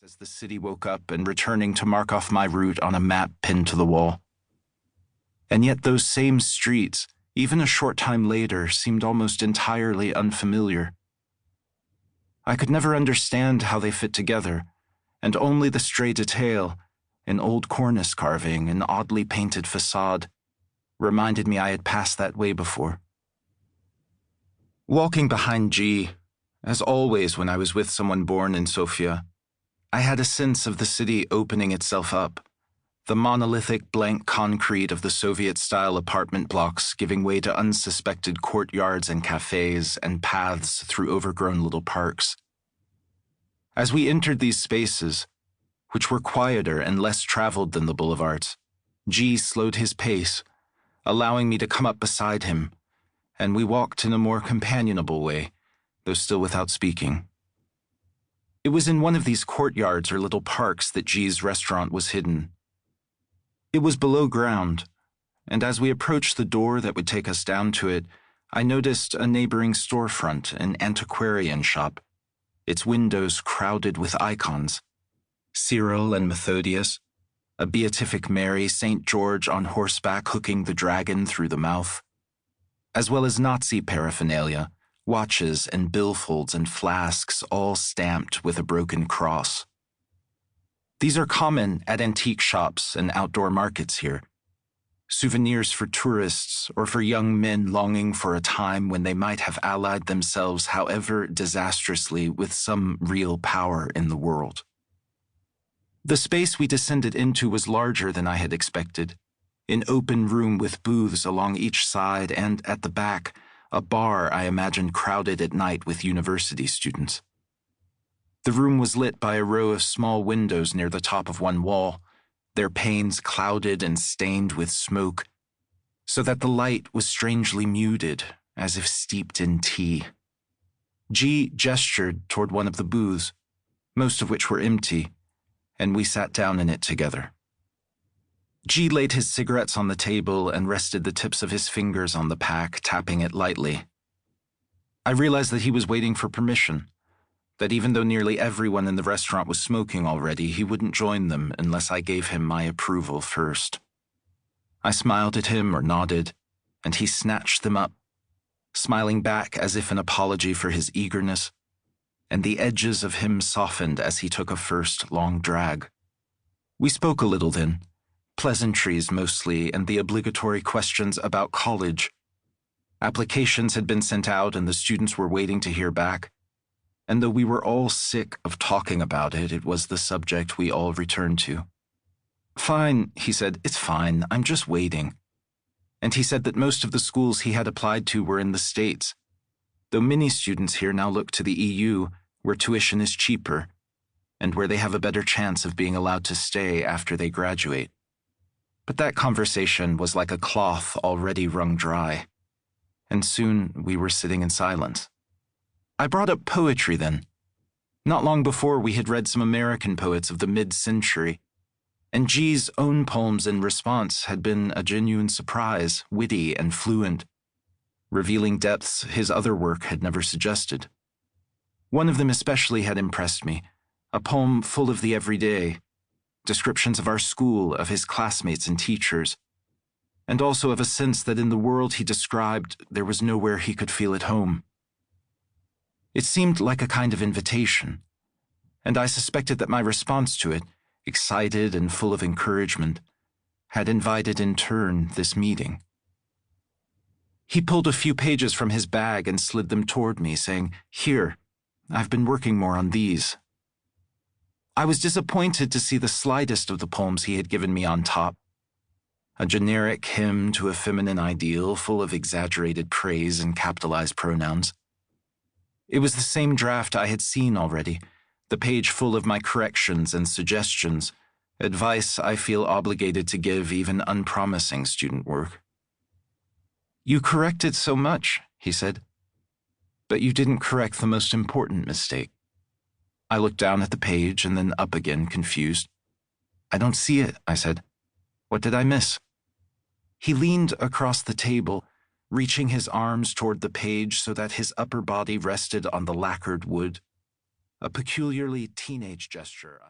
as the city woke up and returning to mark off my route on a map pinned to the wall. And yet those same streets, even a short time later, seemed almost entirely unfamiliar. I could never understand how they fit together, and only the stray detail, an old cornice carving, an oddly painted facade, reminded me I had passed that way before. Walking behind G, as always when I was with someone born in Sofia, I had a sense of the city opening itself up, the monolithic blank concrete of the Soviet-style apartment blocks giving way to unsuspected courtyards and cafes and paths through overgrown little parks. As we entered these spaces, which were quieter and less traveled than the boulevards, G slowed his pace, allowing me to come up beside him, and we walked in a more companionable way, though still without speaking. It was in one of these courtyards or little parks that G's restaurant was hidden. It was below ground, and as we approached the door that would take us down to it, I noticed a neighboring storefront, an antiquarian shop, its windows crowded with icons. Cyril and Methodius, a beatific Mary, St. George on horseback hooking the dragon through the mouth, as well as Nazi paraphernalia, watches and billfolds and flasks all stamped with a broken cross. These are common at antique shops and outdoor markets here, souvenirs for tourists or for young men longing for a time when they might have allied themselves, however disastrously, with some real power in the world. The space we descended into was larger than I had expected, an open room with booths along each side and, at the back, a bar I imagined crowded at night with university students. The room was lit by a row of small windows near the top of one wall, their panes clouded and stained with smoke, so that the light was strangely muted, as if steeped in tea. G gestured toward one of the booths, most of which were empty, and we sat down in it together. G laid his cigarettes on the table and rested the tips of his fingers on the pack, tapping it lightly. I realized that he was waiting for permission, that even though nearly everyone in the restaurant was smoking already, he wouldn't join them unless I gave him my approval first. I smiled at him or nodded, and he snatched them up, smiling back as if an apology for his eagerness, and the edges of him softened as he took a first long drag. We spoke a little then, pleasantries mostly, and the obligatory questions about college. Applications had been sent out and the students were waiting to hear back, and though we were all sick of talking about it, it was the subject we all returned to. "Fine," he said, "it's fine, I'm just waiting." And he said that most of the schools he had applied to were in the States, though many students here now look to the EU, where tuition is cheaper, and where they have a better chance of being allowed to stay after they graduate. But that conversation was like a cloth already wrung dry, and soon we were sitting in silence. I brought up poetry then. Not long before, we had read some American poets of the mid-century, and G's own poems in response had been a genuine surprise, witty and fluent, revealing depths his other work had never suggested. One of them especially had impressed me, a poem full of the everyday, descriptions of our school, of his classmates and teachers, and also of a sense that in the world he described there was nowhere he could feel at home. It seemed like a kind of invitation, and I suspected that my response to it, excited and full of encouragement, had invited in turn this meeting. He pulled a few pages from his bag and slid them toward me, saying, "Here, I've been working more on these." I was disappointed to see the slightest of the poems he had given me on top, a generic hymn to a feminine ideal full of exaggerated praise and capitalized pronouns. It was the same draft I had seen already, the page full of my corrections and suggestions, advice I feel obligated to give even unpromising student work. "You corrected so much," he said, "but you didn't correct the most important mistake." I looked down at the page and then up again, confused. "I don't see it," I said. "What did I miss?" He leaned across the table, reaching his arms toward the page so that his upper body rested on the lacquered wood, a peculiarly teenage gesture.